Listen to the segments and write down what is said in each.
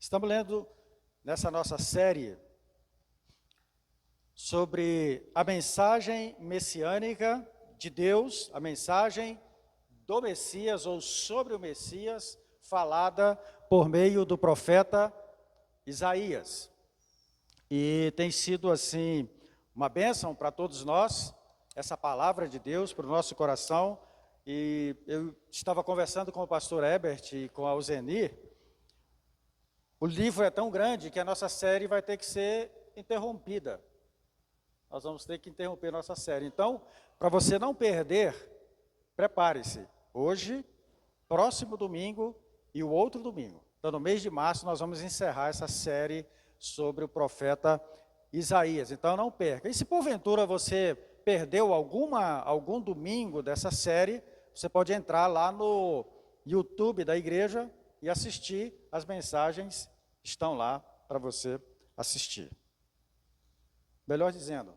Estamos lendo nessa nossa série sobre a mensagem messiânica de Deus, a mensagem do Messias ou sobre o Messias, falada por meio do profeta Isaías. E tem sido assim uma bênção para todos nós, essa palavra de Deus para o nosso coração. E eu estava conversando com o pastor Herbert e com a Alzenir. O livro é tão grande que a nossa série vai ter que ser interrompida. Nós vamos ter que interromper nossa série. Então, para você não perder, prepare-se. Hoje, próximo domingo e o outro domingo. Então, no mês de março, nós vamos encerrar essa série sobre o profeta Isaías. Então, não perca. E se porventura você perdeu algum domingo dessa série, você pode entrar lá no YouTube da igreja e assistir as mensagens que estão lá para você assistir. Melhor dizendo,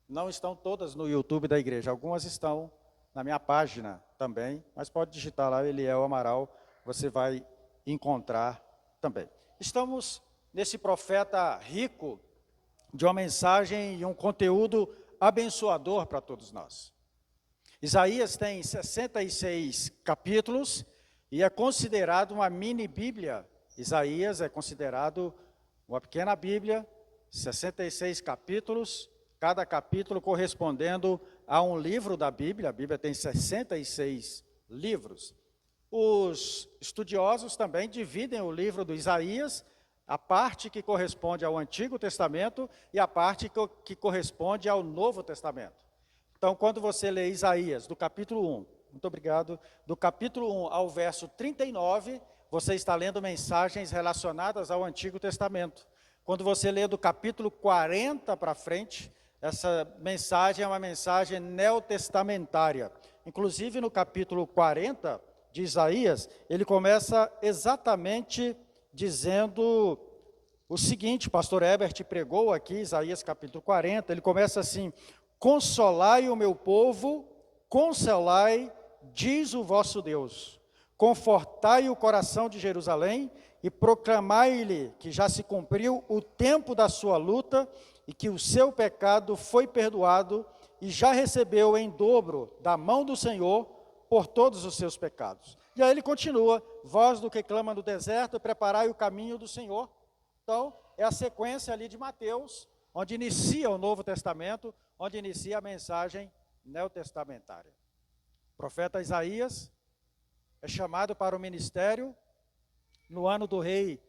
não estão todas no YouTube da igreja, algumas estão na minha página também, mas pode digitar lá, Eliel Amaral, você vai encontrar também. Estamos nesse profeta rico de uma mensagem e um conteúdo abençoador para todos nós. Isaías tem 66 capítulos e é considerado uma mini Bíblia. Isaías é considerado uma pequena Bíblia, 66 capítulos, cada capítulo correspondendo a um livro da Bíblia. A Bíblia tem 66 livros. Os estudiosos também dividem o livro do Isaías, a parte que corresponde ao Antigo Testamento e a parte que corresponde ao Novo Testamento. Então, quando você lê Isaías, do capítulo 1, muito obrigado, do capítulo 1 ao verso 39, você está lendo mensagens relacionadas ao Antigo Testamento. Quando você lê do capítulo 40 para frente, essa mensagem é uma mensagem neotestamentária. Inclusive, no capítulo 40 de Isaías, ele começa exatamente dizendo o seguinte, o pastor Herbert pregou aqui, Isaías capítulo 40, ele começa assim: consolai o meu povo, consolai, diz o vosso Deus. Confortai o coração de Jerusalém e proclamai-lhe que já se cumpriu o tempo da sua luta e que o seu pecado foi perdoado e já recebeu em dobro da mão do Senhor por todos os seus pecados. E aí ele continua: vós do que clama no deserto, preparai o caminho do Senhor. Então, é a sequência ali de Mateus, onde inicia o Novo Testamento, onde inicia a mensagem neotestamentária. O profeta Isaías é chamado para o ministério no ano do rei,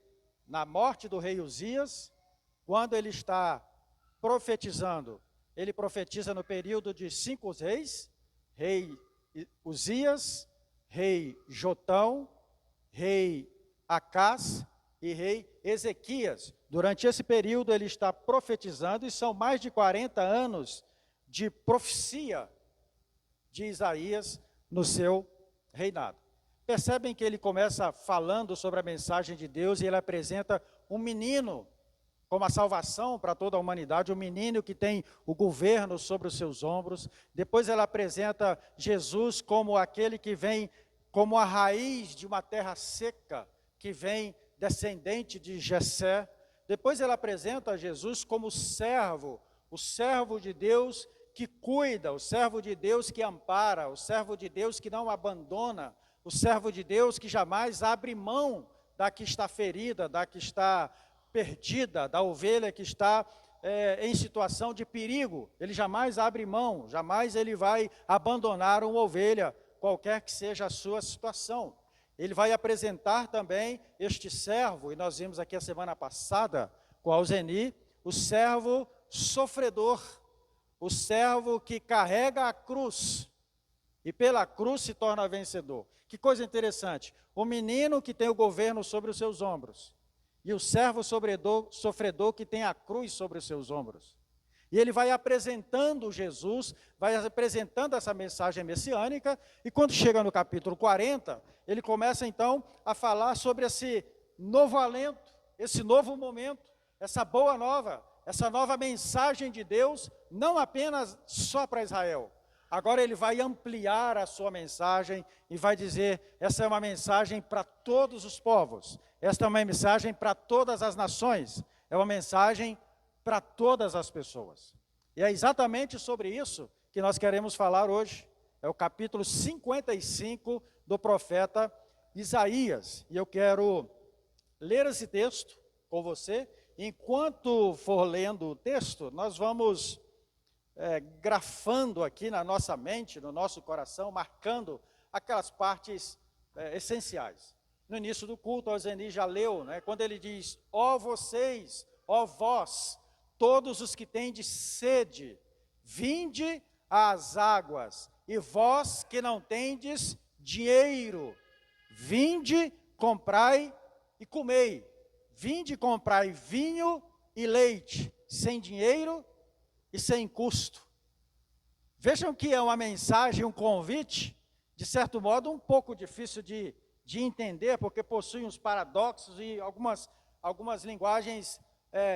na morte do rei Uzias, quando ele está profetizando. Ele profetiza no período de 5 reis, rei Uzias, rei Jotão, rei Acás e rei Ezequias. Durante esse período ele está profetizando e são mais de 40 anos de profecia de Isaías no seu reinado. Percebem que ele começa falando sobre a mensagem de Deus e ele apresenta um menino como a salvação para toda a humanidade, um menino que tem o governo sobre os seus ombros. Depois ela apresenta Jesus como aquele que vem como a raiz de uma terra seca, que vem descendente de Jessé. Depois ela apresenta Jesus como servo, o servo de Deus que cuida, o servo de Deus que ampara, o servo de Deus que não abandona, o servo de Deus que jamais abre mão da que está ferida, da que está perdida, da ovelha que está em situação de perigo. Ele jamais abre mão, jamais ele vai abandonar uma ovelha, qualquer que seja a sua situação. Ele vai apresentar também este servo, e nós vimos aqui a semana passada com Alzenir, o servo sofredor, o servo que carrega a cruz e pela cruz se torna vencedor. Que coisa interessante, o menino que tem o governo sobre os seus ombros e o servo sofredor que tem a cruz sobre os seus ombros. E ele vai apresentando Jesus, vai apresentando essa mensagem messiânica, e quando chega no capítulo 40, ele começa então a falar sobre esse novo alento, esse novo momento, essa boa nova, essa nova mensagem de Deus, não apenas só para Israel, Agora ele vai ampliar a sua mensagem e vai dizer: essa é uma mensagem para todos os povos, esta é uma mensagem para todas as nações, é uma mensagem para todas as pessoas. E é exatamente sobre isso que nós queremos falar hoje. É o capítulo 55 do profeta Isaías. E eu quero ler esse texto com você. Enquanto for lendo o texto, nós vamos grafando aqui na nossa mente, no nosso coração, marcando aquelas partes essenciais. No início do culto, o Zeni já leu, né, quando ele diz: ó vocês, ó vós, todos os que tendes sede, vinde às águas, e vós que não tendes dinheiro, vinde, comprai e comei. Vinde, comprai vinho e leite, sem dinheiro e sem custo. Vejam que é uma mensagem, um convite, de certo modo um pouco difícil de entender, porque possui uns paradoxos e algumas linguagens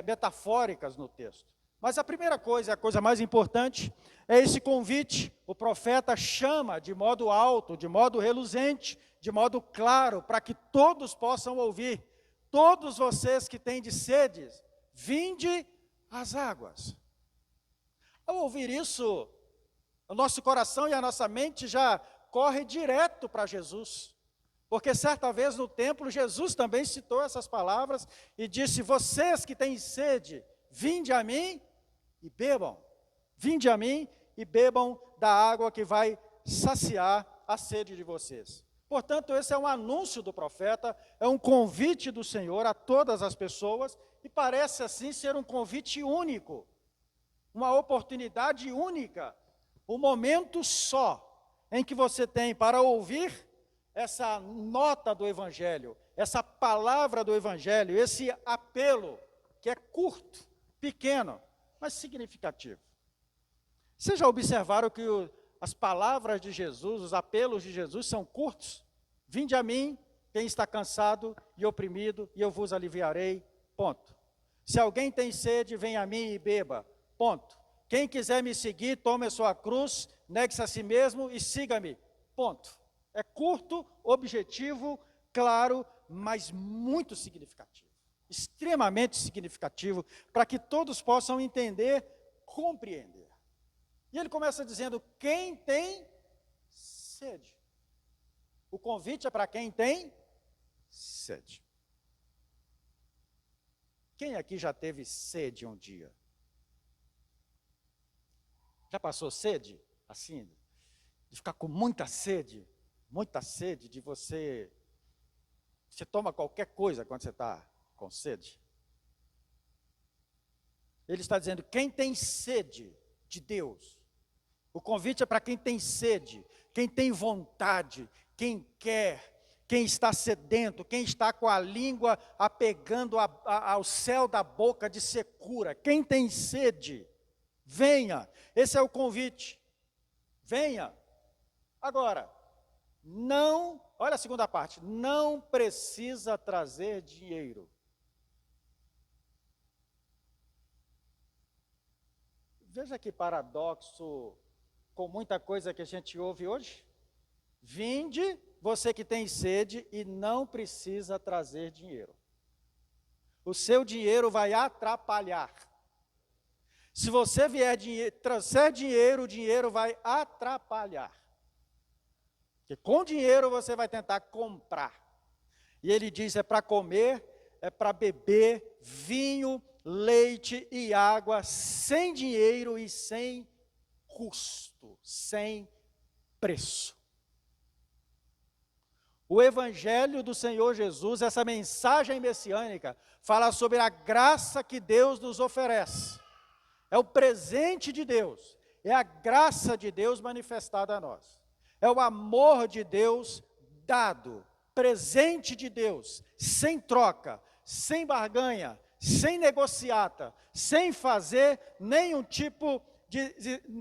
metafóricas no texto. Mas a primeira coisa, a coisa mais importante, é esse convite. O profeta chama de modo alto, de modo reluzente, de modo claro, para que todos possam ouvir. Todos vocês que têm de sede, vinde às águas. Ao ouvir isso, o nosso coração e a nossa mente já corre direto para Jesus. Porque certa vez no templo, Jesus também citou essas palavras e disse: vocês que têm sede, vinde a mim e bebam. Vinde a mim e bebam da água que vai saciar a sede de vocês. Portanto, esse é um anúncio do profeta, é um convite do Senhor a todas as pessoas, e parece assim ser um convite único, uma oportunidade única, um momento só em que você tem para ouvir essa nota do Evangelho, essa palavra do Evangelho, esse apelo que é curto, pequeno, mas significativo. Vocês já observaram que as palavras de Jesus, os apelos de Jesus são curtos? Vinde a mim, quem está cansado e oprimido, e eu vos aliviarei, ponto. Se alguém tem sede, vem a mim e beba, ponto. Quem quiser me seguir, tome a sua cruz, negue-se a si mesmo e siga-me, ponto. É curto, objetivo, claro, mas muito significativo. Extremamente significativo, para que todos possam entender, compreender. E ele começa dizendo: quem tem sede. O convite é para quem tem sede. Quem aqui já teve sede um dia? Já passou sede? Assim, de ficar com muita sede de você toma qualquer coisa quando você está com sede. Ele está dizendo: quem tem sede de Deus. O convite é para quem tem sede, quem tem vontade, quem quer, quem está sedento, quem está com a língua apegando ao céu da boca de secura. Quem tem sede, venha. Esse é o convite. Venha. Agora, não, olha a segunda parte, não precisa trazer dinheiro. Veja que paradoxo com muita coisa que a gente ouve hoje. Vinde, você que tem sede, e não precisa trazer dinheiro. O seu dinheiro vai atrapalhar. Se você vier trazer dinheiro, o dinheiro vai atrapalhar. Porque com dinheiro você vai tentar comprar. E ele diz: é para comer, é para beber vinho, leite e água, sem dinheiro e sem custo, sem preço. O Evangelho do Senhor Jesus, essa mensagem messiânica, fala sobre a graça que Deus nos oferece. É o presente de Deus, é a graça de Deus manifestada a nós. É o amor de Deus dado, presente de Deus, sem troca, sem barganha, sem negociata, sem fazer nenhum tipo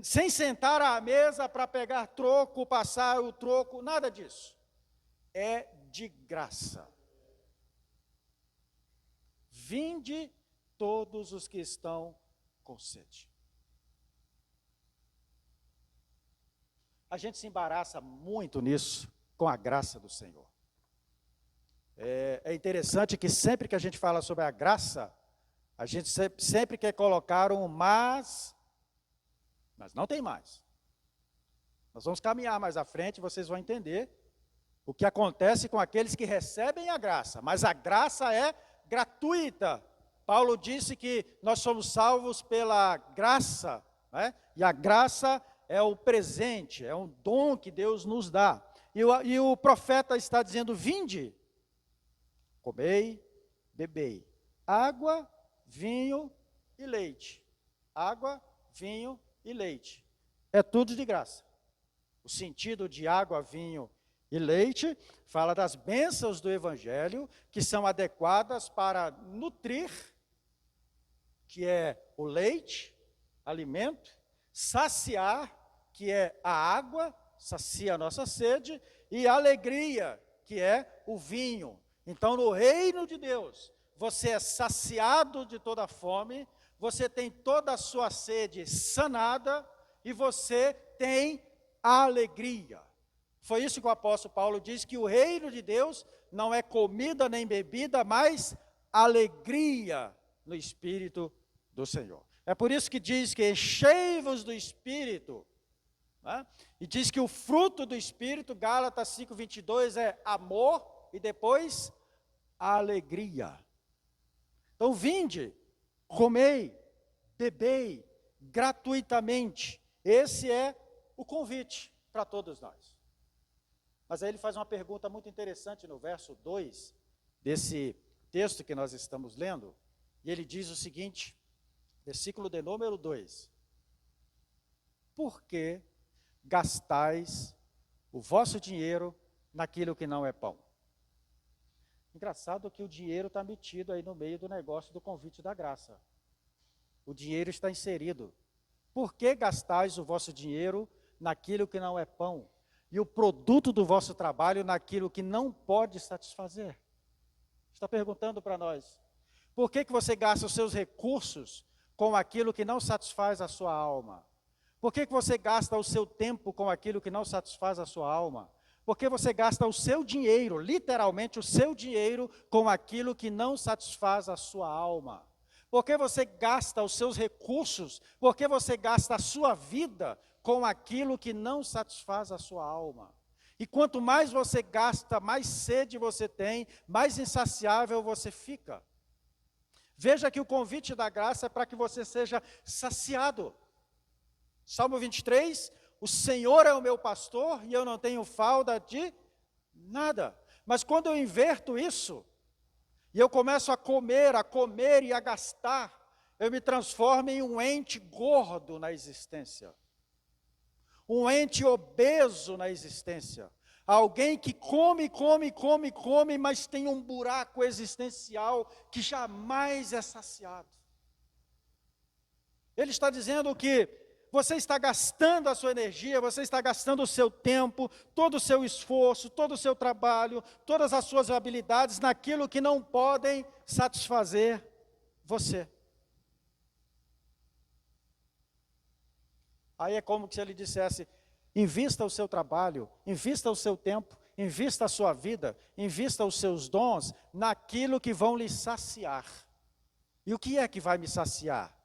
sem sentar à mesa para pegar troco, passar o troco, nada disso. É de graça. Vinde todos os que estão com sede. a gente se embaraça muito nisso com a graça do Senhor. É interessante que sempre que a gente fala sobre a graça, a gente sempre quer colocar um mas não tem mais. Nós vamos caminhar mais à frente, vocês vão entender o que acontece com aqueles que recebem a graça, mas a graça é gratuita. Paulo disse que nós somos salvos pela graça, né? E a graça é o presente, é um dom que Deus nos dá. E o profeta está dizendo: vinde, comei, bebei, água, vinho e leite. Água, vinho e leite. É tudo de graça. O sentido de água, vinho e leite fala das bênçãos do Evangelho, que são adequadas para nutrir, que é o leite, alimento, saciar, que é a água, sacia a nossa sede, e alegria, que é o vinho. Então, no reino de Deus, você é saciado de toda a fome, você tem toda a sua sede sanada, e você tem alegria. Foi isso que o apóstolo Paulo diz, que o reino de Deus não é comida nem bebida, mas alegria no Espírito do Senhor. É por isso que diz que enchei-vos do Espírito, né? E diz que o fruto do Espírito, Gálatas 5:22, é amor e depois alegria. Então vinde, comei, bebei gratuitamente. Esse é o convite para todos nós. Mas aí ele faz uma pergunta muito interessante no verso 2 desse texto que nós estamos lendo, e ele diz o seguinte, versículo de número 2: por que gastais o vosso dinheiro naquilo que não é pão? Engraçado que o dinheiro está metido aí no meio do negócio do convite da graça. O dinheiro está inserido. Por que gastais o vosso dinheiro naquilo que não é pão? E o produto do vosso trabalho naquilo que não pode satisfazer? Está perguntando para nós. Por que você gasta os seus recursos com aquilo que não satisfaz a sua alma? Por que você gasta o seu tempo com aquilo que não satisfaz a sua alma? Por que você gasta o seu dinheiro, literalmente o seu dinheiro, com aquilo que não satisfaz a sua alma? Por que você gasta os seus recursos? Por que você gasta a sua vida com aquilo que não satisfaz a sua alma? E quanto mais você gasta, mais sede você tem, mais insaciável você fica. Veja que o convite da graça é para que você seja saciado. Salmo 23, o Senhor é o meu pastor e eu não tenho falta de nada. Mas quando eu inverto isso, e eu começo a comer e a gastar, eu me transformo em um ente gordo na existência. Um ente obeso na existência. Alguém que come, mas tem um buraco existencial que jamais é saciado. Ele está dizendo que você está gastando a sua energia, você está gastando o seu tempo, todo o seu esforço, todo o seu trabalho, todas as suas habilidades naquilo que não podem satisfazer você. Aí é como se ele dissesse: invista o seu trabalho, invista o seu tempo, invista a sua vida, invista os seus dons naquilo que vão lhe saciar. E o que é que vai me saciar?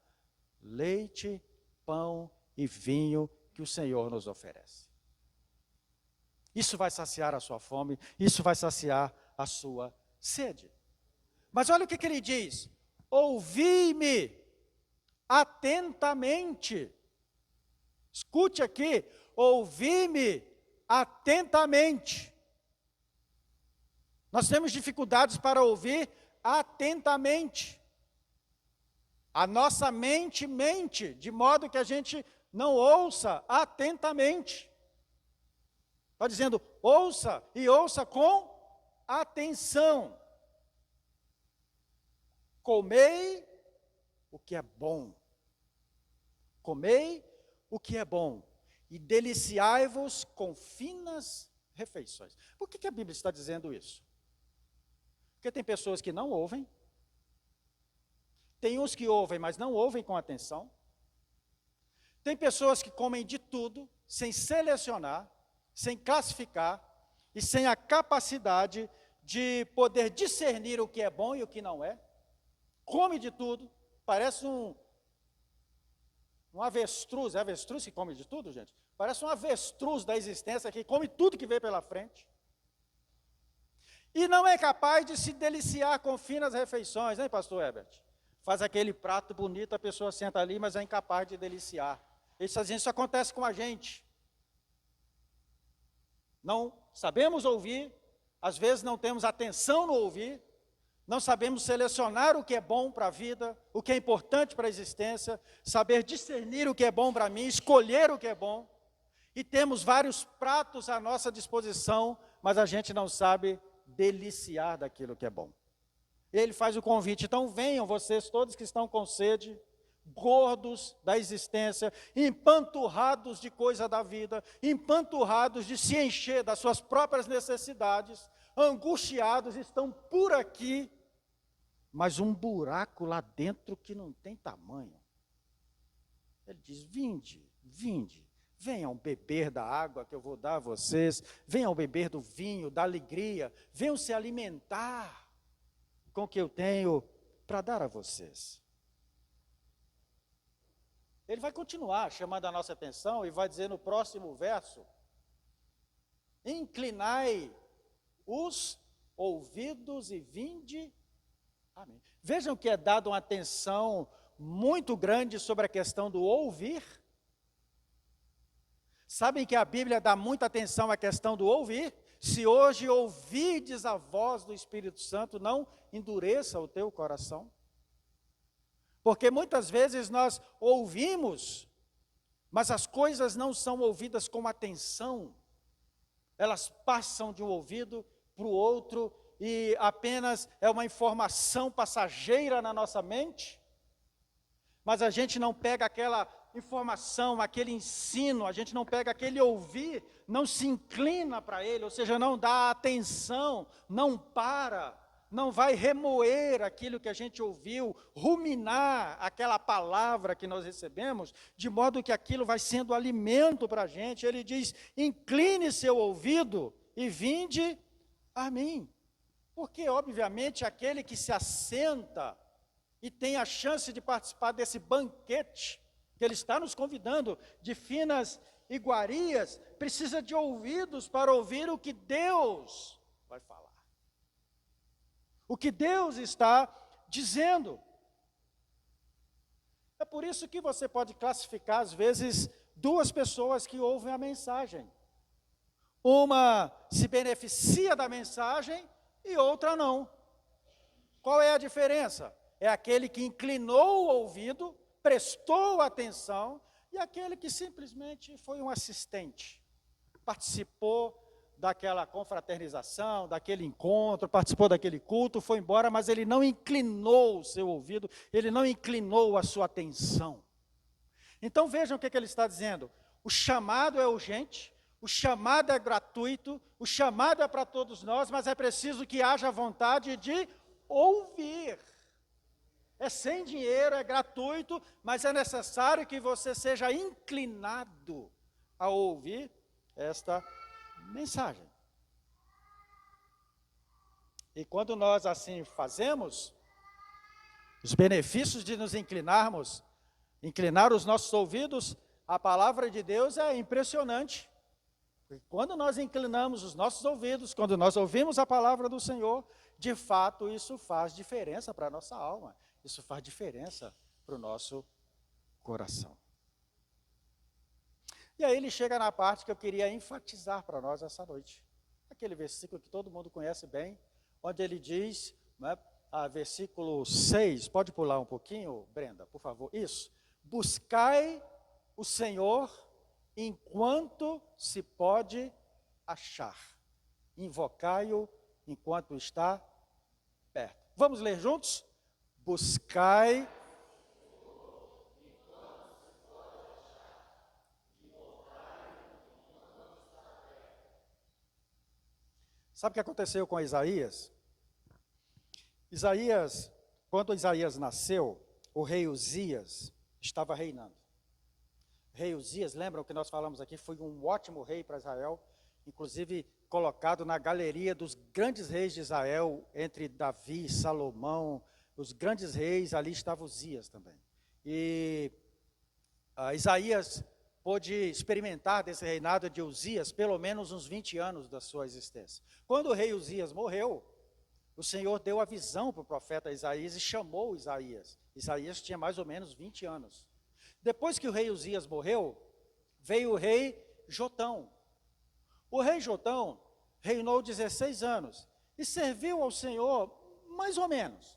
Leite, pão e vinho que o Senhor nos oferece. Isso vai saciar a sua fome, isso vai saciar a sua sede. Mas olha o que ele diz: ouvi-me atentamente. Escute aqui, ouvi-me atentamente. Nós temos dificuldades para ouvir atentamente. A nossa mente mente, de modo que a gente não ouça atentamente. Está dizendo, ouça e ouça com atenção. Comei o que é bom. Comei o que é bom. E deliciai-vos com finas refeições. Por que a Bíblia está dizendo isso? Porque tem pessoas que não ouvem. Tem uns que ouvem, mas não ouvem com atenção. Tem pessoas que comem de tudo, sem selecionar, sem classificar e sem a capacidade de poder discernir o que é bom e o que não é. Come de tudo, parece um avestruz. É avestruz que come de tudo, gente? Parece um avestruz da existência que come tudo que vê pela frente. E não é capaz de se deliciar com finas refeições, hein, pastor Herbert? Faz aquele prato bonito, a pessoa senta ali, mas é incapaz de deliciar. Isso acontece com a gente. Não sabemos ouvir, às vezes não temos atenção no ouvir, não sabemos selecionar o que é bom para a vida, o que é importante para a existência, saber discernir o que é bom para mim, escolher o que é bom. E temos vários pratos à nossa disposição, mas a gente não sabe deliciar daquilo que é bom. Ele faz o convite, então venham vocês todos que estão com sede, gordos da existência, empanturrados de coisa da vida, empanturrados de se encher das suas próprias necessidades, angustiados, estão por aqui, mas um buraco lá dentro que não tem tamanho. Ele diz, vinde, venham beber da água que eu vou dar a vocês, venham beber do vinho, da alegria, venham se alimentar com o que eu tenho para dar a vocês. Ele vai continuar chamando a nossa atenção e vai dizer no próximo verso, inclinai os ouvidos e vinde. Amém. Vejam que é dado uma atenção muito grande sobre a questão do ouvir. Sabem que a Bíblia dá muita atenção à questão do ouvir? Se hoje ouvides a voz do Espírito Santo, não endureça o teu coração. Porque muitas vezes nós ouvimos, mas as coisas não são ouvidas com atenção. Elas passam de um ouvido para o outro e apenas é uma informação passageira na nossa mente. Mas a gente não pega aquela informação, aquele ensino, a gente não pega aquele ouvir, não se inclina para ele, ou seja, não dá atenção, não para, não vai remoer aquilo que a gente ouviu, ruminar aquela palavra que nós recebemos, de modo que aquilo vai sendo alimento para a gente. Ele diz, incline seu ouvido e vinde a mim. Porque, obviamente, aquele que se assenta e tem a chance de participar desse banquete, que ele está nos convidando, de finas iguarias, precisa de ouvidos para ouvir o que Deus vai falar. O que Deus está dizendo. É por isso que você pode classificar, às vezes, duas pessoas que ouvem a mensagem. Uma se beneficia da mensagem e outra não. Qual é a diferença? É aquele que inclinou o ouvido, prestou atenção, e aquele que simplesmente foi um assistente, participou daquela confraternização, daquele encontro, participou daquele culto, foi embora, mas ele não inclinou o seu ouvido, ele não inclinou a sua atenção. Então vejam o que ele está dizendo, o chamado é urgente, o chamado é gratuito, o chamado é para todos nós, mas é preciso que haja vontade de ouvir. É sem dinheiro, é gratuito, mas é necessário que você seja inclinado a ouvir esta mensagem. E quando nós assim fazemos, os benefícios de nos inclinarmos, inclinar os nossos ouvidos, a palavra de Deus é impressionante. E quando nós inclinamos os nossos ouvidos, quando nós ouvimos a palavra do Senhor, de fato isso faz diferença para a nossa alma. Isso faz diferença para o nosso coração. E aí ele chega na parte que eu queria enfatizar para nós essa noite. Aquele versículo que todo mundo conhece bem, onde ele diz, né, versículo 6, pode pular um pouquinho, Brenda, por favor, isso. Buscai o Senhor enquanto se pode achar. Invocai-o enquanto está perto. Vamos ler juntos? Buscai. Sabe o que aconteceu com Isaías? Quando Isaías nasceu, o rei Uzias estava reinando. rei Uzias, lembram que nós falamos aqui, foi um ótimo rei para Israel, inclusive colocado na galeria dos grandes reis de Israel, entre Davi, Salomão, os grandes reis, ali estava Uzias também. E Isaías pôde experimentar desse reinado de Uzias pelo menos uns 20 anos da sua existência. Quando o rei Uzias morreu, o Senhor deu a visão para o profeta Isaías e chamou Isaías. Isaías tinha mais ou menos 20 anos. Depois que o rei Uzias morreu, veio o rei Jotão. O rei Jotão reinou 16 anos e serviu ao Senhor mais ou menos.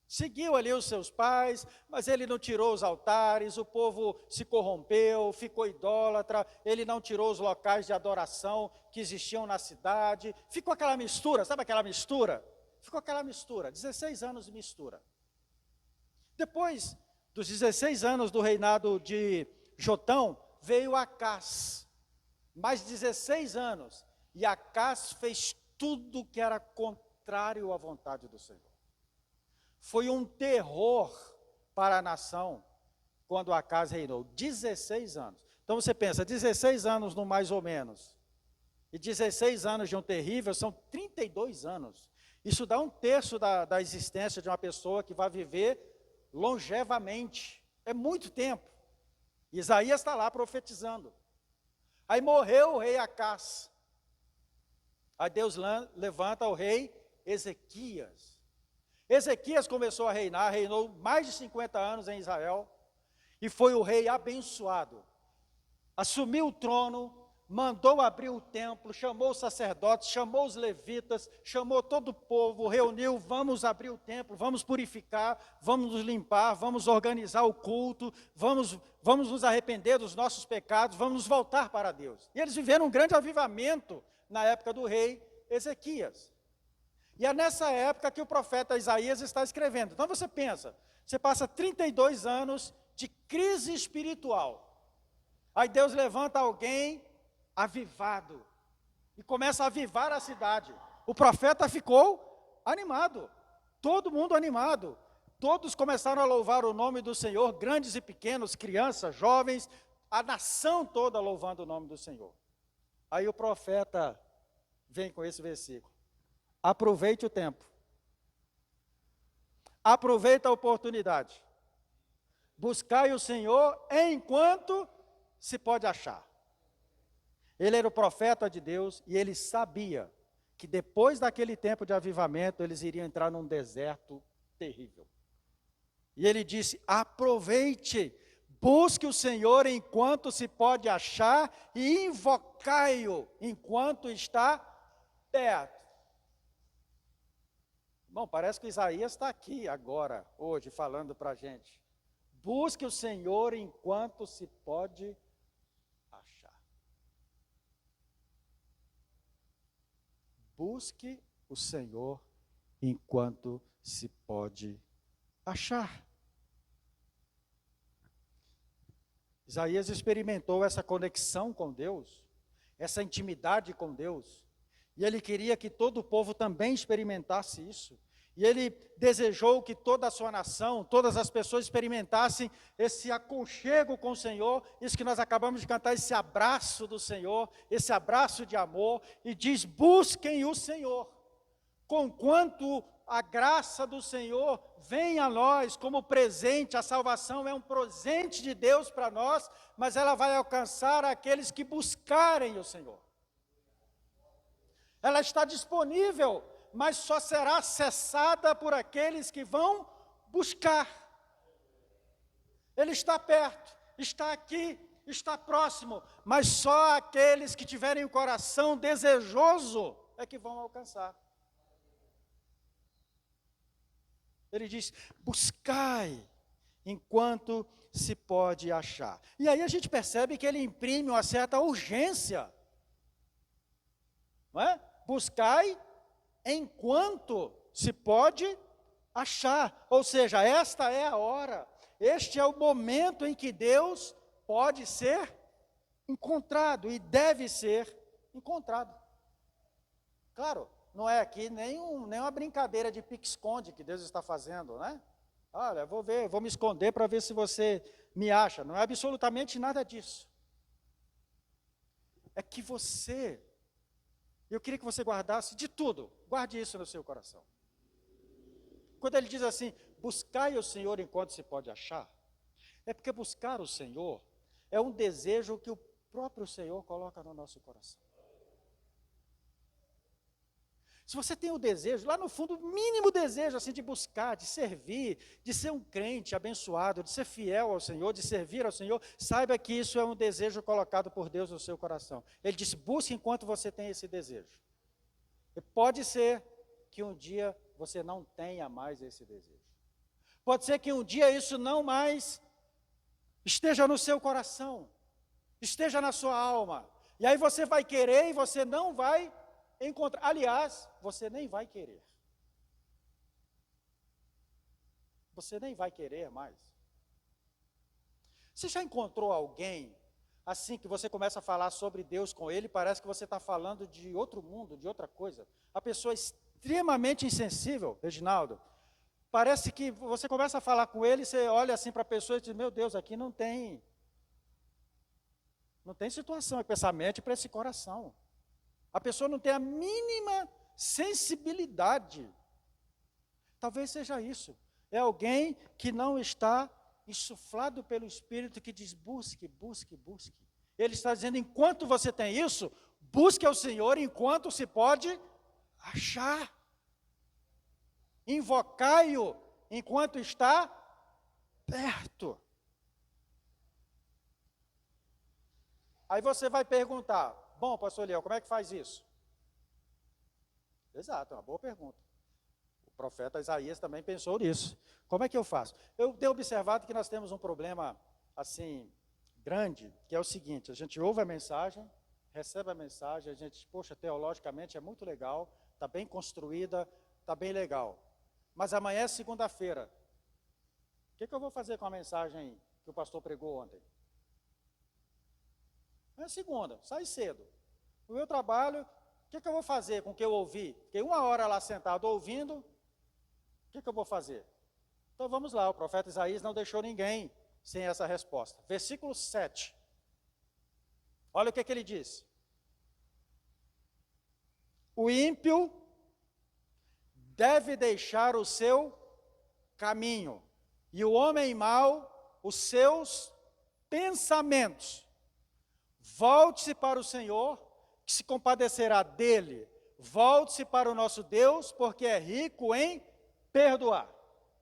Seguiu ali os seus pais, mas ele não tirou os altares, o povo se corrompeu, ficou idólatra, ele não tirou os locais de adoração que existiam na cidade, ficou aquela mistura, sabe aquela mistura? Ficou aquela mistura, 16 anos de mistura. Depois dos 16 anos do reinado de Jotão, veio Acás, mais 16 anos, e Acás fez tudo que era contrário à vontade do Senhor. Foi um terror para a nação quando Acás reinou, 16 anos. Então você pensa, 16 anos no mais ou menos, e 16 anos de um terrível, são 32 anos. Isso dá um terço da existência de uma pessoa que vai viver longevamente. É muito tempo. Isaías está lá profetizando. Aí morreu o rei Acás. Aí Deus levanta o rei Ezequias. Ezequias começou a reinar, reinou mais de 50 anos em Israel, e foi o rei abençoado. Assumiu o trono, mandou abrir o templo, chamou os sacerdotes, chamou os levitas, chamou todo o povo, reuniu, vamos abrir o templo, vamos purificar, vamos nos limpar, vamos organizar o culto, vamos nos arrepender dos nossos pecados, vamos nos voltar para Deus. E eles viveram um grande avivamento na época do rei Ezequias. E é nessa época que o profeta Isaías está escrevendo. Então você pensa, você passa 32 anos de crise espiritual. Aí Deus levanta alguém avivado e começa a avivar a cidade. O profeta ficou animado, todo mundo animado. Todos começaram a louvar o nome do Senhor, grandes e pequenos, crianças, jovens, a nação toda louvando o nome do Senhor. Aí o profeta vem com esse versículo. Aproveite o tempo. Aproveite a oportunidade. Buscai o Senhor enquanto se pode achar. Ele era o profeta de Deus e ele sabia que depois daquele tempo de avivamento, eles iriam entrar num deserto terrível. E ele disse, aproveite, busque o Senhor enquanto se pode achar e invocai-o enquanto está perto. Bom, parece que Isaías está aqui agora, hoje, falando para a gente. Busque o Senhor enquanto se pode achar. Busque o Senhor enquanto se pode achar. Isaías experimentou essa conexão com Deus, essa intimidade com Deus, e ele queria que todo o povo também experimentasse isso. E ele desejou que toda a sua nação, todas as pessoas experimentassem esse aconchego com o Senhor, isso que nós acabamos de cantar, esse abraço do Senhor, esse abraço de amor, e diz, busquem o Senhor, conquanto a graça do Senhor vem a nós como presente, a salvação é um presente de Deus para nós, mas ela vai alcançar aqueles que buscarem o Senhor. Ela está disponível, mas só será acessada por aqueles que vão buscar. Ele está perto, está aqui, está próximo, mas só aqueles que tiverem o coração desejoso é que vão alcançar. Ele diz, buscai enquanto se pode achar. E aí a gente percebe que ele imprime uma certa urgência. Não é? Buscai enquanto se pode achar. Ou seja, esta é a hora, este é o momento em que Deus pode ser encontrado e deve ser encontrado. Claro, não é aqui nenhuma brincadeira de pique-esconde que Deus está fazendo, né? Olha, vou ver, vou me esconder para ver se você me acha. Não é absolutamente nada disso. É que você, eu queria que você guardasse de tudo, guarde isso no seu coração. Quando ele diz assim, buscai o Senhor enquanto se pode achar, é porque buscar o Senhor é um desejo que o próprio Senhor coloca no nosso coração. Se você tem o desejo, lá no fundo, o mínimo desejo assim de buscar, de servir, de ser um crente abençoado, de ser fiel ao Senhor, de servir ao Senhor, saiba que isso é um desejo colocado por Deus no seu coração. Ele disse, busque enquanto você tem esse desejo. E pode ser que um dia você não tenha mais esse desejo. Pode ser que um dia isso não mais esteja no seu coração, esteja na sua alma. E aí você vai querer e você não vai encontrar. Aliás, você nem vai querer. Você nem vai querer mais. Você já encontrou alguém assim que você começa a falar sobre Deus com ele, parece que você está falando de outro mundo, de outra coisa. A pessoa é extremamente insensível, Reginaldo. Parece que você começa a falar com ele, você olha assim para a pessoa e diz, meu Deus, aqui não tem situação, é pensamento para esse coração. A pessoa não tem a mínima sensibilidade. Talvez seja isso. É alguém que não está insuflado pelo Espírito, que diz, busque, busque, busque. Ele está dizendo, enquanto você tem isso, busque ao Senhor enquanto se pode achar. Invocai-o enquanto está perto. Aí você vai perguntar, bom, pastor Eliel, como é que faz isso? Exato, é uma boa pergunta. O profeta Isaías também pensou nisso. Como é que eu faço? Eu tenho observado que nós temos um problema, assim, grande, que é o seguinte, a gente ouve a mensagem, recebe a mensagem, a gente, poxa, teologicamente é muito legal, está bem construída, está bem legal. Mas amanhã é segunda-feira. O que eu vou fazer com a mensagem que o pastor pregou ontem? É segunda, sai cedo. No meu trabalho, o que eu vou fazer com o que eu ouvi? Fiquei 1 hora lá sentado ouvindo, o que eu vou fazer? Então vamos lá, o profeta Isaías não deixou ninguém sem essa resposta. Versículo 7. Olha o que ele diz. O ímpio deve deixar o seu caminho, e o homem mau, os seus pensamentos. Volte-se para o Senhor, que se compadecerá dele. Volte-se para o nosso Deus, porque é rico em perdoar.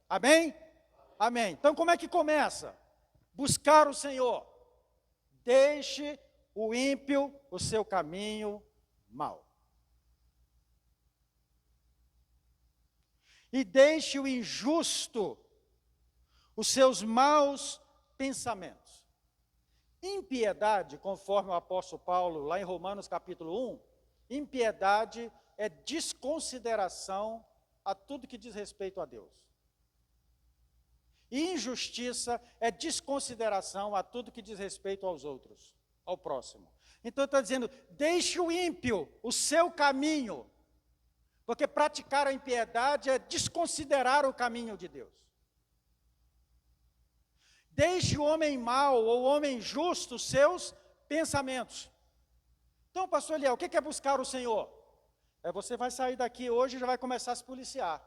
Amém? Amém. Então como é que começa? Buscar o Senhor. Deixe o ímpio o seu caminho mau. E deixe o injusto os seus maus pensamentos. Impiedade, conforme o apóstolo Paulo, lá em Romanos capítulo 1, impiedade é desconsideração a tudo que diz respeito a Deus. Injustiça é desconsideração a tudo que diz respeito aos outros, ao próximo. Então está dizendo, deixe o ímpio o seu caminho, porque praticar a impiedade é desconsiderar o caminho de Deus. Deixe o homem mau ou o homem justo os seus pensamentos. Então, pastor Eliel, o que é buscar o Senhor? Você vai sair daqui hoje e já vai começar a se policiar.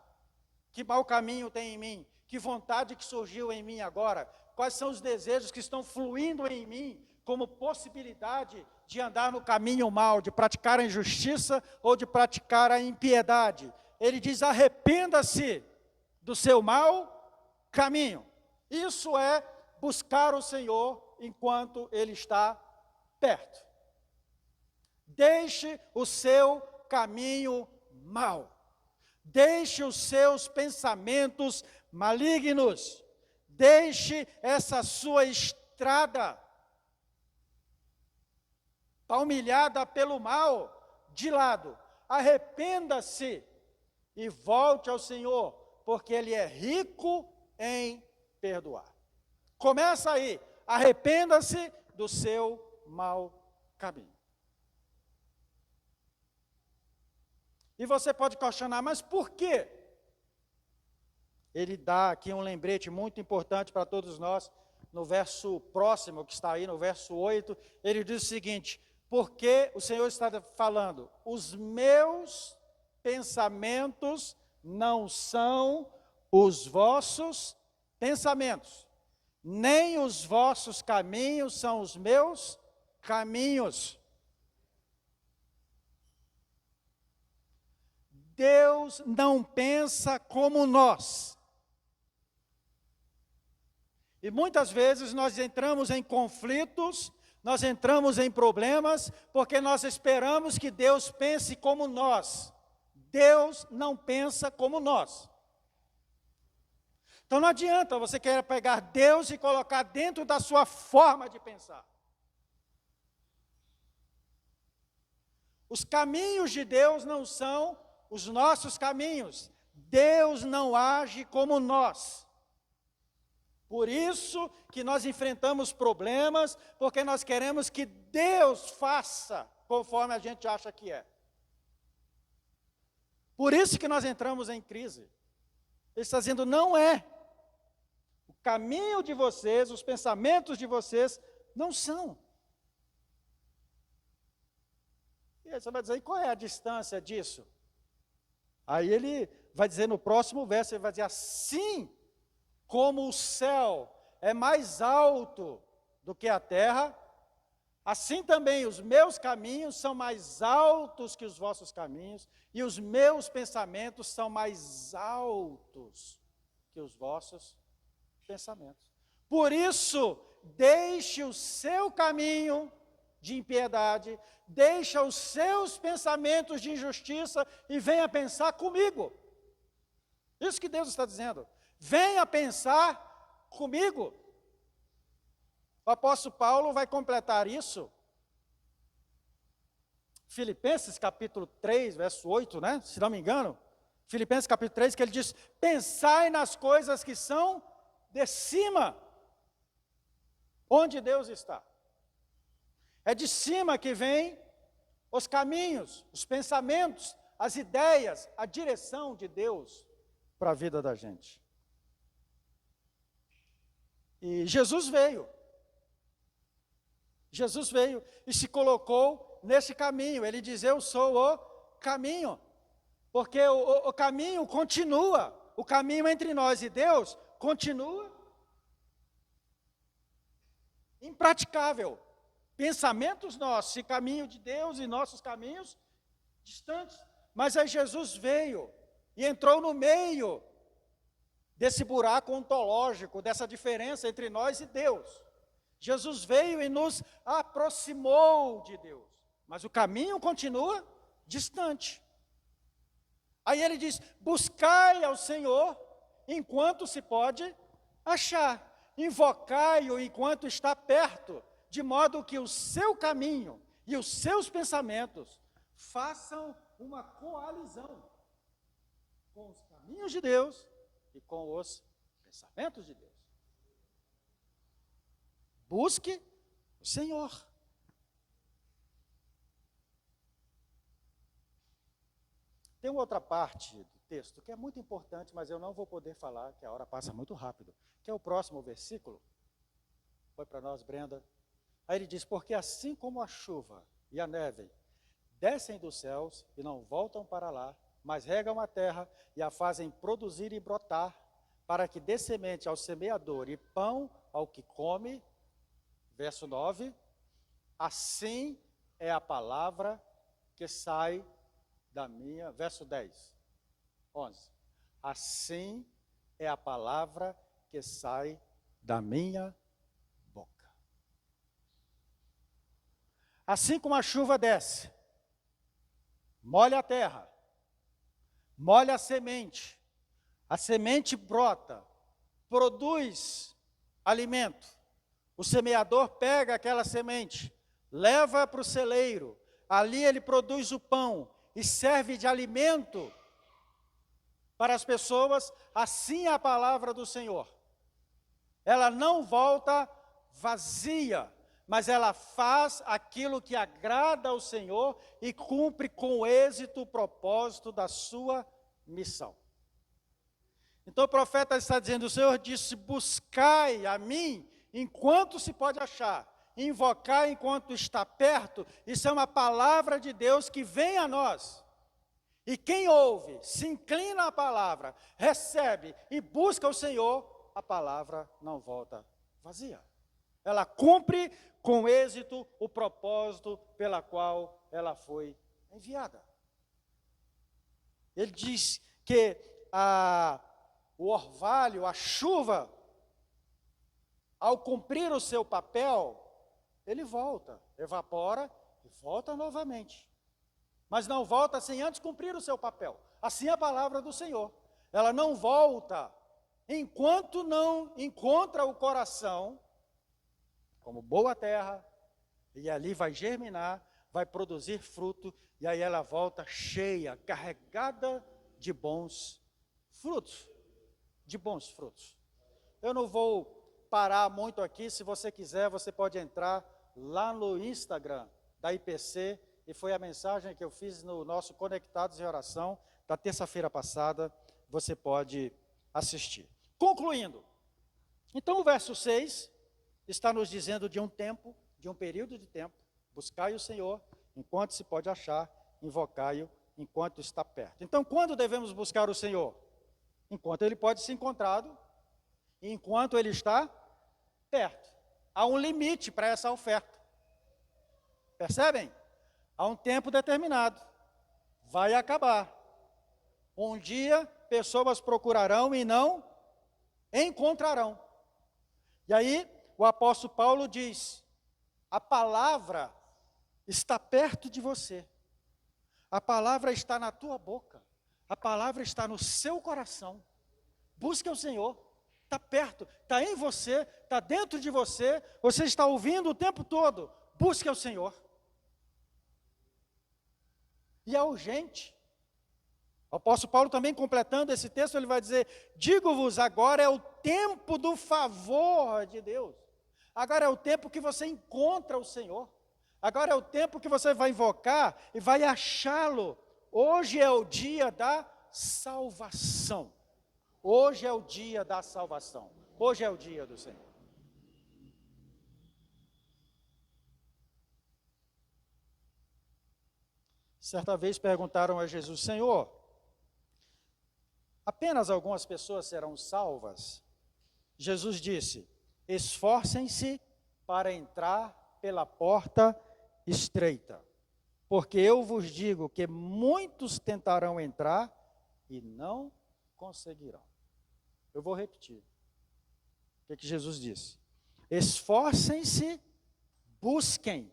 Que mau caminho tem em mim? Que vontade que surgiu em mim agora? Quais são os desejos que estão fluindo em mim como possibilidade de andar no caminho mau, de praticar a injustiça ou de praticar a impiedade? Ele diz, arrependa-se do seu mau caminho. Isso é buscar o Senhor enquanto Ele está perto. Deixe o seu caminho mau. Deixe os seus pensamentos malignos. Deixe essa sua estrada palmilhada pelo mal de lado. Arrependa-se e volte ao Senhor, porque Ele é rico em perdoar. Começa aí, arrependa-se do seu mau caminho. E você pode questionar, mas por quê? ele dá aqui um lembrete muito importante para todos nós, no verso próximo, que está aí, no verso 8, ele diz o seguinte: porque o Senhor está falando, os meus pensamentos não são os vossos pensamentos, nem os vossos caminhos são os meus caminhos. Deus não pensa como nós. E muitas vezes nós entramos em conflitos, nós entramos em problemas, porque nós esperamos que Deus pense como nós. Deus não pensa como nós. Então não adianta você querer pegar Deus e colocar dentro da sua forma de pensar. Os caminhos de Deus não são os nossos caminhos. Deus não age como nós. Por isso que nós enfrentamos problemas, porque nós queremos que Deus faça conforme a gente acha que é. Por isso que nós entramos em crise. Ele está dizendo, não é. O caminho de vocês, os pensamentos de vocês, não são. E aí você vai dizer, e qual é a distância disso? Aí ele vai dizer no próximo verso, ele vai dizer, assim como o céu é mais alto do que a terra, assim também os meus caminhos são mais altos que os vossos caminhos, e os meus pensamentos são mais altos que os vossos pensamentos. Por isso, deixe o seu caminho de impiedade, deixa os seus pensamentos de injustiça e venha pensar comigo. Isso que Deus está dizendo. Venha pensar comigo. O apóstolo Paulo vai completar isso. Filipenses capítulo 3, verso 8, né? Se não me engano. Filipenses capítulo 3, que ele diz, pensai nas coisas que são de cima, onde Deus está. É de cima que vem os caminhos, os pensamentos, as ideias, a direção de Deus para a vida da gente. E Jesus veio e se colocou nesse caminho. Ele diz, eu sou o caminho, porque o caminho continua, o caminho entre nós e Deus continua impraticável. Pensamentos nossos e caminho de Deus e nossos caminhos distantes. Mas aí Jesus veio e entrou no meio desse buraco ontológico, dessa diferença entre nós e Deus. Jesus veio e nos aproximou de Deus, mas o caminho continua distante. Aí ele diz, buscai ao Senhor enquanto se pode achar, invocai-o enquanto está perto, de modo que o seu caminho e os seus pensamentos façam uma coalizão com os caminhos de Deus e com os pensamentos de Deus. Busque o Senhor. Tem uma outra parte do texto que é muito importante, mas eu não vou poder falar, que a hora passa muito rápido, que é o próximo versículo. Foi para nós, Brenda. Aí ele diz, porque assim como a chuva e a neve descem dos céus e não voltam para lá, mas regam a terra e a fazem produzir e brotar, para que dê semente ao semeador e pão ao que come, verso 9, assim é a palavra que sai da minha, verso 10, 11, assim é a palavra que sai da minha boca. Assim como a chuva desce, molha a terra, molha a semente brota, produz alimento. O semeador pega aquela semente, leva para o celeiro, ali ele produz o pão e serve de alimento para as pessoas, assim é a palavra do Senhor. Ela não volta vazia, mas ela faz aquilo que agrada ao Senhor e cumpre com êxito o propósito da sua missão. Então o profeta está dizendo, o Senhor disse, buscai a mim enquanto se pode achar, invocar enquanto está perto. Isso é uma palavra de Deus que vem a nós. E quem ouve, se inclina à palavra, recebe e busca o Senhor, a palavra não volta vazia. Ela cumpre com êxito o propósito pela qual ela foi enviada. Ele diz que o orvalho, a chuva, ao cumprir o seu papel, ele volta, evapora e volta novamente. Mas não volta sem antes cumprir o seu papel. Assim é a palavra do Senhor. Ela não volta enquanto não encontra o coração como boa terra, e ali vai germinar, vai produzir fruto, e aí ela volta cheia, carregada de bons frutos. De bons frutos. Eu não vou parar muito aqui, se você quiser, você pode entrar lá no Instagram da IPC, e foi a mensagem que eu fiz no nosso Conectados em Oração, da terça-feira passada, você pode assistir. Concluindo, então o verso 6 está nos dizendo de um tempo, de um período de tempo, buscai o Senhor enquanto se pode achar, invocai-o enquanto está perto. Então quando devemos buscar o Senhor? Enquanto ele pode ser encontrado, e enquanto ele está perto. Há um limite para essa oferta. Percebem? Há um tempo determinado. Vai acabar. Um dia, pessoas procurarão e não encontrarão. E aí, o apóstolo Paulo diz, a palavra está perto de você. A palavra está na tua boca. A palavra está no seu coração. Busque o Senhor. Está perto, está em você, está dentro de você. Você está ouvindo o tempo todo. Busque o Senhor. E é urgente. O apóstolo Paulo também completando esse texto, ele vai dizer, digo-vos, agora é o tempo do favor de Deus. Agora é o tempo que você encontra o Senhor. Agora é o tempo que você vai invocar e vai achá-lo. Hoje é o dia da salvação. Hoje é o dia da salvação. Hoje é o dia do Senhor. Certa vez perguntaram a Jesus, Senhor, apenas algumas pessoas serão salvas? Jesus disse, esforcem-se para entrar pela porta estreita, porque eu vos digo que muitos tentarão entrar e não conseguirão. Eu vou repetir. O que Jesus disse? Esforcem-se, busquem,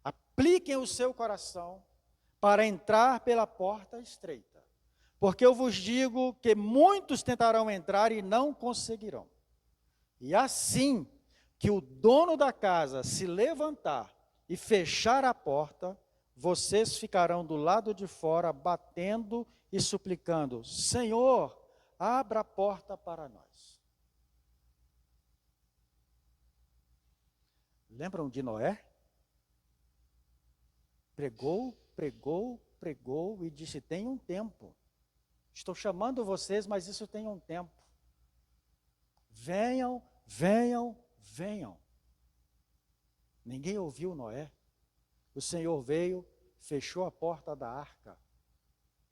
apliquem o seu coração para entrar pela porta estreita. Porque eu vos digo que muitos tentarão entrar e não conseguirão. E assim que o dono da casa se levantar e fechar a porta, vocês ficarão do lado de fora batendo e suplicando, Senhor, abra a porta para nós. Lembram de Noé? Pregou e disse, tem um tempo. Estou chamando vocês, mas isso tem um tempo. Venham. Ninguém ouviu Noé. O Senhor veio, fechou a porta da arca.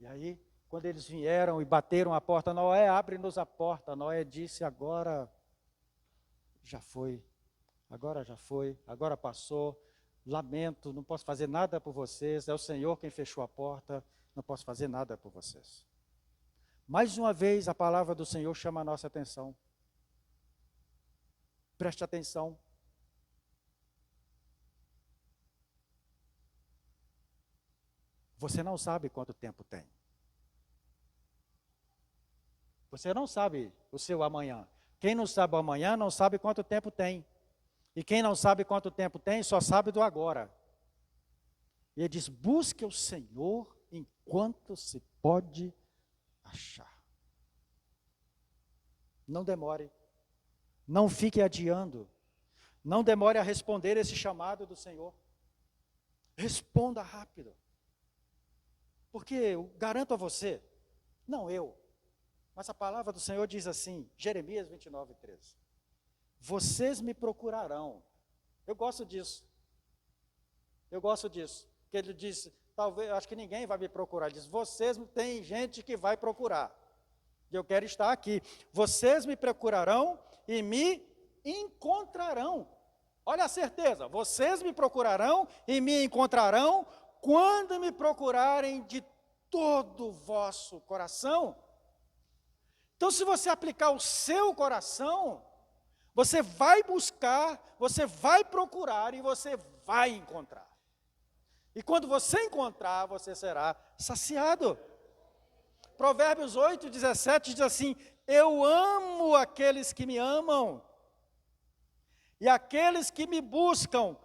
E aí, quando eles vieram e bateram a porta, Noé, abre-nos a porta. Noé disse, agora já foi, agora passou. Lamento, não posso fazer nada por vocês, é o Senhor quem fechou a porta, não posso fazer nada por vocês. Mais uma vez, a palavra do Senhor chama a nossa atenção. Preste atenção. Você não sabe quanto tempo tem. Você não sabe o seu amanhã. Quem não sabe o amanhã, não sabe quanto tempo tem. E quem não sabe quanto tempo tem, só sabe do agora. E ele diz, busque o Senhor enquanto se pode achar. Não demore. Não fique adiando. Não demore a responder esse chamado do Senhor. Responda rápido. Porque eu garanto a você, não eu, Mas a palavra do Senhor diz assim, Jeremias 29, 13. Vocês me procurarão. Eu gosto disso. Porque ele disse, talvez, acho que ninguém vai me procurar. Ele diz, tem gente que vai procurar. E eu quero estar aqui. Vocês me procurarão e me encontrarão. Olha a certeza. Vocês me procurarão e me encontrarão quando me procurarem de todo o vosso coração. Então, se você aplicar o seu coração, você vai buscar, você vai procurar e você vai encontrar. E quando você encontrar, você será saciado. Provérbios 8, 17 diz assim, eu amo aqueles que me amam, e aqueles que me buscam,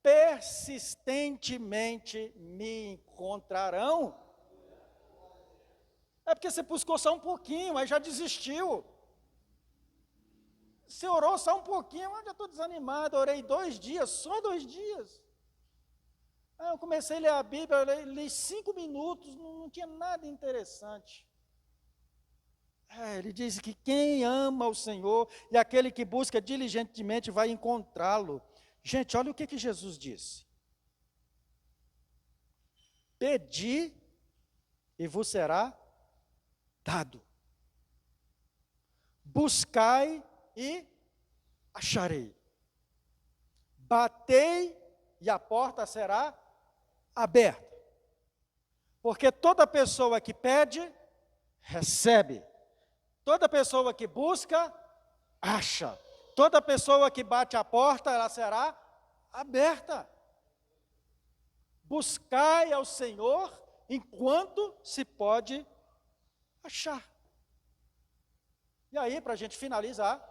persistentemente me encontrarão. É porque você buscou só um pouquinho, mas já desistiu. Você orou só um pouquinho, mas já estou desanimado, orei 2 dias, só 2 dias. Eu comecei a ler a Bíblia, li 5 minutos, não tinha nada interessante. Ele diz que quem ama o Senhor e aquele que busca diligentemente vai encontrá-lo. Gente, olha o que Jesus disse. Pedi e vos será dado. Buscai e acharei. Batei e a porta será aberta. Porque toda pessoa que pede, recebe. Toda pessoa que busca, acha. Toda pessoa que bate a porta, ela será aberta. Buscai ao Senhor enquanto se pode achar. E aí, para a gente finalizar,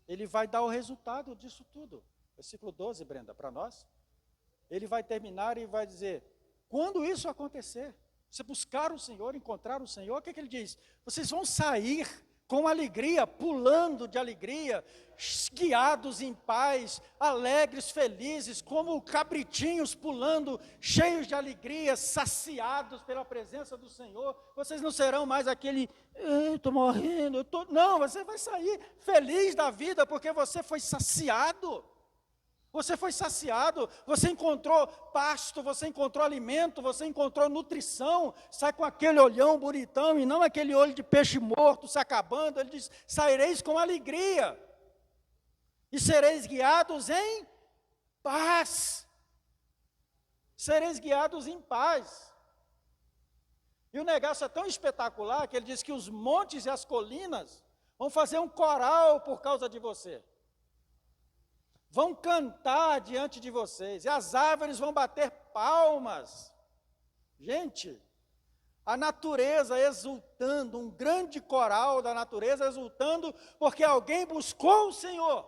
ele vai dar o resultado disso tudo. Versículo 12, Brenda, para nós. Ele vai terminar e vai dizer, quando isso acontecer, você buscar o Senhor, encontrar o Senhor, o que ele diz? Vocês vão sair com alegria, pulando de alegria, guiados em paz, alegres, felizes, como cabritinhos pulando, cheios de alegria, saciados pela presença do Senhor. Vocês não serão mais aquele, estou morrendo, não, você vai sair feliz da vida, porque você foi saciado. Você foi saciado, você encontrou pasto, você encontrou alimento, você encontrou nutrição, sai com aquele olhão bonitão e não aquele olho de peixe morto se acabando. Ele diz, saireis com alegria e sereis guiados em paz. Sereis guiados em paz. E o negócio é tão espetacular que ele diz que os montes e as colinas vão fazer um coral por causa de você. Vão cantar diante de vocês, e as árvores vão bater palmas. Gente, a natureza exultando, um grande coral da natureza exultando, porque alguém buscou o Senhor,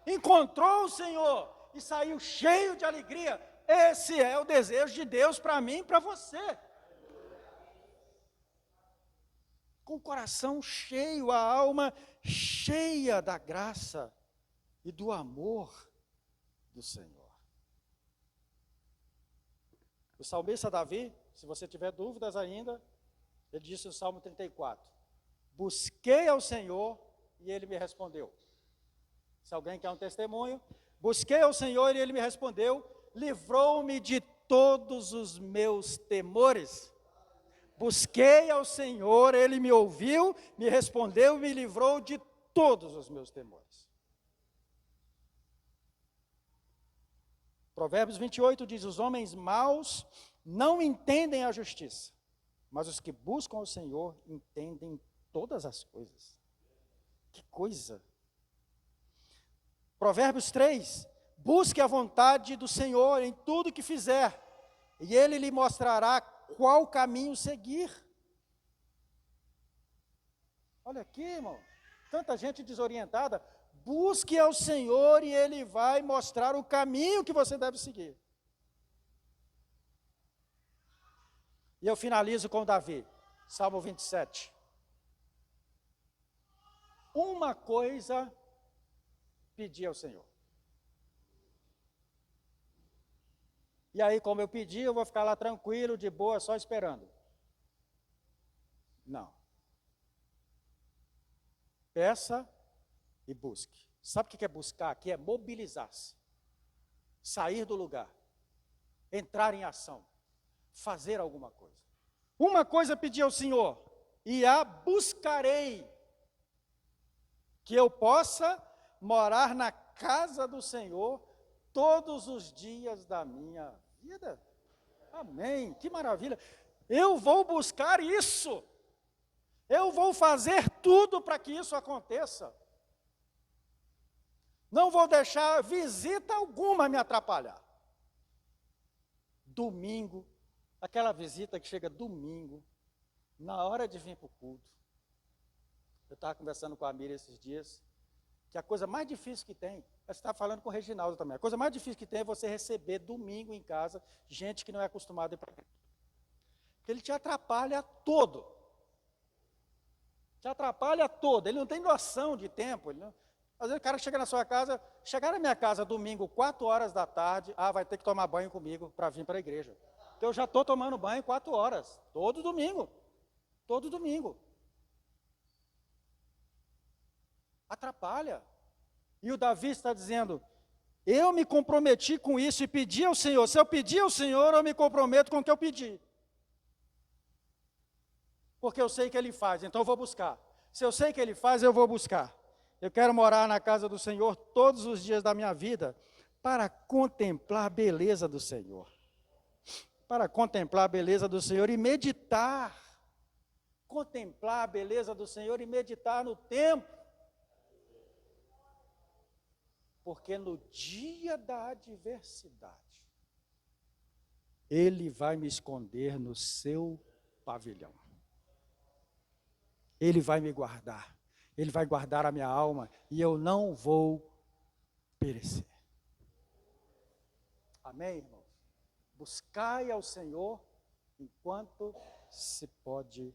encontrou o Senhor, e saiu cheio de alegria. Esse é o desejo de Deus para mim e para você. Com o coração cheio, a alma cheia da graça e do amor do Senhor. O salmista Davi, se você tiver dúvidas ainda, ele disse no Salmo 34, busquei ao Senhor e Ele me respondeu. Se alguém quer um testemunho, busquei ao Senhor e Ele me respondeu, livrou-me de todos os meus temores. Busquei ao Senhor, Ele me ouviu, me respondeu e me livrou de todos os meus temores. Provérbios 28 diz, os homens maus não entendem a justiça, mas os que buscam o Senhor entendem todas as coisas. Que coisa! Provérbios 3, busque a vontade do Senhor em tudo que fizer, e Ele lhe mostrará qual caminho seguir. Olha aqui, irmão, tanta gente desorientada. Busque ao Senhor e Ele vai mostrar o caminho que você deve seguir. E eu finalizo com Davi, Salmo 27. Uma coisa pedi ao Senhor. E aí, como eu pedi, eu vou ficar lá tranquilo, de boa, só esperando. Não. Peça e busque. Sabe o que é buscar aqui? É mobilizar-se. Sair do lugar. Entrar em ação. Fazer alguma coisa. Uma coisa pedi ao Senhor, e a buscarei, que eu possa morar na casa do Senhor todos os dias da minha vida. Amém, que maravilha. Eu vou buscar isso. Eu vou fazer tudo para que isso aconteça. Não vou deixar visita alguma me atrapalhar. Domingo, aquela visita que chega domingo, na hora de vir para o culto. Eu estava conversando com a Miriam esses dias, que a coisa mais difícil que tem, você estava falando com o Reginaldo também, a coisa mais difícil que tem é você receber domingo em casa gente que não é acostumada a ir para a igreja. Porque ele te atrapalha todo. Te atrapalha todo, ele não tem noção de tempo. Às vezes o cara chega na sua casa, chegar na minha casa domingo, 4 horas da tarde, vai ter que tomar banho comigo para vir para a igreja. Então eu já estou tomando banho 4 horas, todo domingo. Todo domingo. Atrapalha. E o Davi está dizendo, eu me comprometi com isso e pedi ao Senhor. Se eu pedir ao Senhor, eu me comprometo com o que eu pedi. Porque eu sei que Ele faz, então eu vou buscar. Se eu sei que Ele faz, eu vou buscar. Eu quero morar na casa do Senhor todos os dias da minha vida para contemplar a beleza do Senhor. Para contemplar a beleza do Senhor e meditar. Contemplar a beleza do Senhor e meditar no tempo. Porque no dia da adversidade, Ele vai me esconder no seu pavilhão. Ele vai me guardar. Ele vai guardar a minha alma e eu não vou perecer. Amém, irmãos? Buscai ao Senhor enquanto se pode